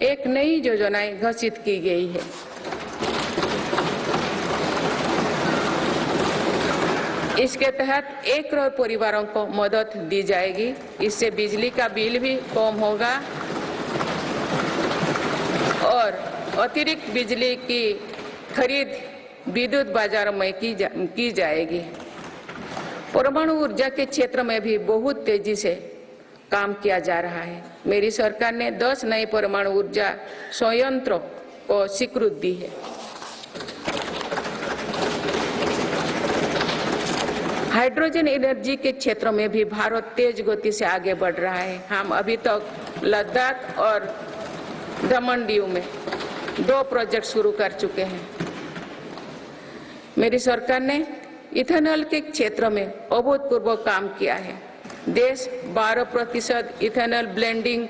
एक नई योजनाएं घोषित की गई है। इसके तहत 1 करोड़ परिवारों को मदद दी जाएगी। इससे बिजली का बिल भी कम होगा और अतिरिक्त बिजली की खरीद विद्युत बाजारों में की जाएगी। परमाणु ऊर्जा के क्षेत्र में भी बहुत तेजी से काम किया जा रहा है। मेरी सरकार ने 10 नए परमाणु ऊर्जा संयंत्रों को स्वीकृति दी है। हाइड्रोजन एनर्जी के क्षेत्र में भी भारत तेज गति से आगे बढ़ रहा है। हम अभी तक लद्दाख और दमन दीव में 2 प्रोजेक्ट शुरू कर चुके हैं। मेरी सरकार ने इथेनॉल के क्षेत्र में अभूतपूर्व काम किया है। देश 12% इथेनॉल ब्लेंडिंग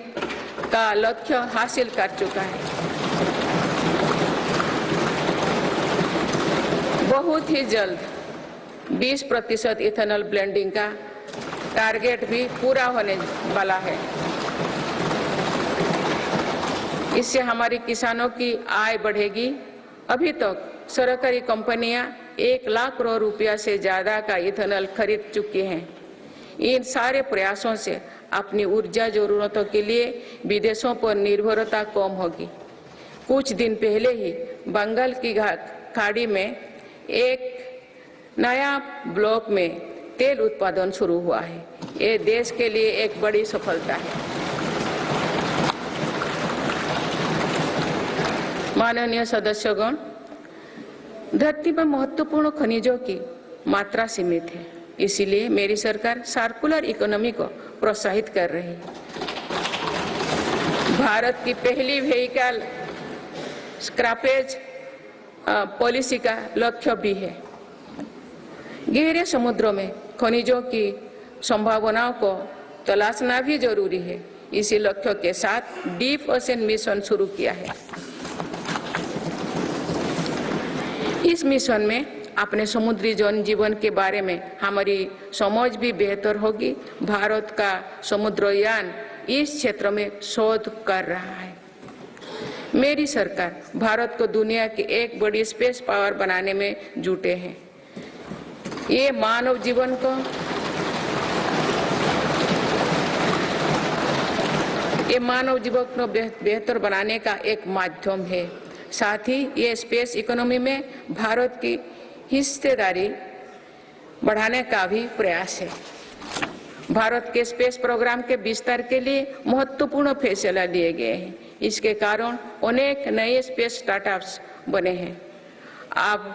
का लक्ष्य हासिल कर चुका है। बहुत ही जल्द 20% इथेनॉल ब्लेंडिंग का टारगेट भी पूरा होने वाला है। इससे हमारे किसानों की आय बढ़ेगी। अभी तक सरकारी कंपनियां 1 लाख करोड़ रुपया से ज्यादा का इथेनॉल खरीद चुकी हैं। इन सारे प्रयासों से अपनी ऊर्जा जरूरतों के लिए विदेशों पर निर्भरता कम होगी। कुछ दिन पहले ही बंगाल की खाड़ी में एक नया ब्लॉक में तेल उत्पादन शुरू हुआ है। ये देश के लिए एक बड़ी सफलता है। माननीय सदस्यगण, धरती पर महत्वपूर्ण खनिजों की मात्रा सीमित है। इसीलिए मेरी सरकार सर्कुलर इकोनॉमी को प्रोत्साहित कर रही है। भारत की पहली व्हीकल स्क्रैपेज पॉलिसी का लक्ष्य भी है। गहरे समुद्रों में खनिजों की संभावनाओं को तलाशना भी जरूरी है। इसी लक्ष्य के साथ डीप ओशन मिशन शुरू किया है। इस मिशन में अपने समुद्री जनजीवन के बारे में हमारी समझ भी बेहतर होगी। भारत का समुद्रयान इस क्षेत्र में शोध कर रहा है। मेरी सरकार भारत को दुनिया की एक बड़ी स्पेस पावर बनाने में जुटे हैं। ये मानव जीवन को बेहतर बनाने का एक माध्यम है। साथ ही ये स्पेस इकोनॉमी में भारत की हिस्सेदारी बढ़ाने का भी प्रयास है। भारत के स्पेस प्रोग्राम के विस्तार के लिए महत्वपूर्ण फैसला लिए गए हैं। इसके कारण अनेक नए स्पेस स्टार्टअप्स बने हैं। अब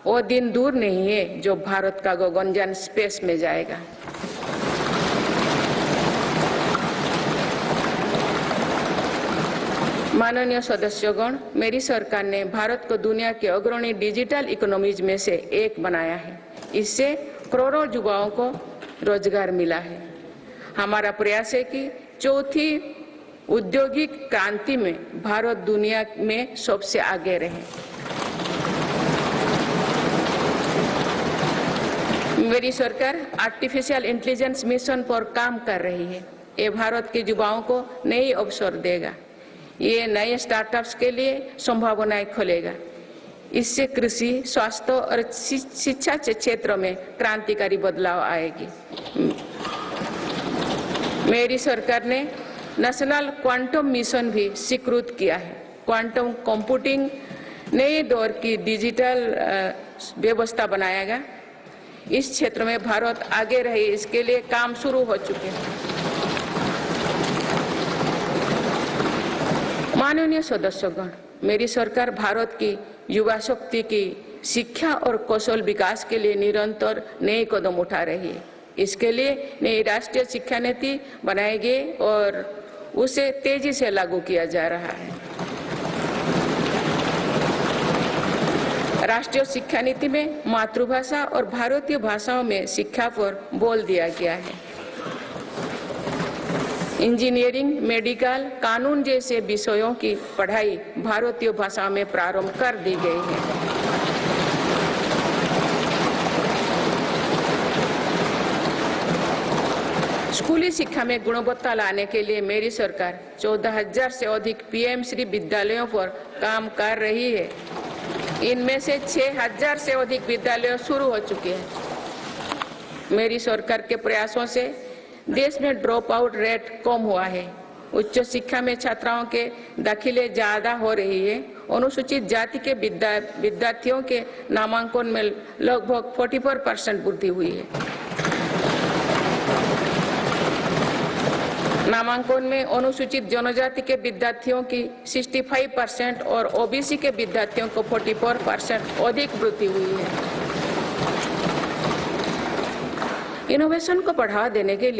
वो दिन दूर नहीं है जो भारत का गगनयान स्पेस में जाएगा। माननीय सदस्यगण, मेरी सरकार ने भारत को दुनिया के अग्रणी डिजिटल इकोनॉमीज में से एक बनाया है। इससे करोड़ों युवाओं को रोजगार मिला है। हमारा प्रयास है कि चौथी औद्योगिक क्रांति में भारत दुनिया में सबसे आगे रहे। मेरी सरकार आर्टिफिशियल इंटेलिजेंस मिशन पर काम कर रही है। ये भारत के युवाओं को नए अवसर देगा। ये नए स्टार्टअप्स के लिए संभावनाएं खोलेगा। इससे कृषि, स्वास्थ्य और शिक्षा के क्षेत्रों में क्रांतिकारी बदलाव आएगी। मेरी सरकार ने नेशनल क्वांटम मिशन भी स्वीकृत किया है। क्वांटम कंप्यूटिंग नए दौर की डिजिटल व्यवस्था बनाएगा। इस क्षेत्र में भारत आगे रहे, इसके लिए काम शुरू हो चुके हैं। माननीय सदस्यगण, मेरी सरकार भारत की युवा शक्ति की शिक्षा और कौशल विकास के लिए निरंतर नए कदम उठा रही है। इसके लिए नई राष्ट्रीय शिक्षा नीति बनाई गई और उसे तेजी से लागू किया जा रहा है। राष्ट्रीय शिक्षा नीति में मातृभाषा और भारतीय भाषाओं में शिक्षा पर बल दिया गया है। इंजीनियरिंग, मेडिकल, कानून जैसे विषयों की पढ़ाई भारतीय भाषा में प्रारंभ कर दी गई है। स्कूली शिक्षा में गुणवत्ता लाने के लिए मेरी सरकार 14,000 से अधिक पीएम श्री विद्यालयों पर काम कर रही है। इनमें से 6,000 से अधिक विद्यालय शुरू हो चुके हैं। मेरी सरकार के प्रयासों से देश में ड्रॉप आउट रेट कम हुआ है। उच्च शिक्षा में छात्राओं के दाखिले ज्यादा हो रही है। अनुसूचित जाति के विद्यार्थियों के नामांकन में लगभग 44% वृद्धि हुई है। नामांकन में अनुसूचित जनजाति के विद्यार्थियों की 65% और ओबीसी के विद्यार्थियों को 44% अधिक वृद्धि हुई है। इनोवेशन को बढ़ावा देने के लिए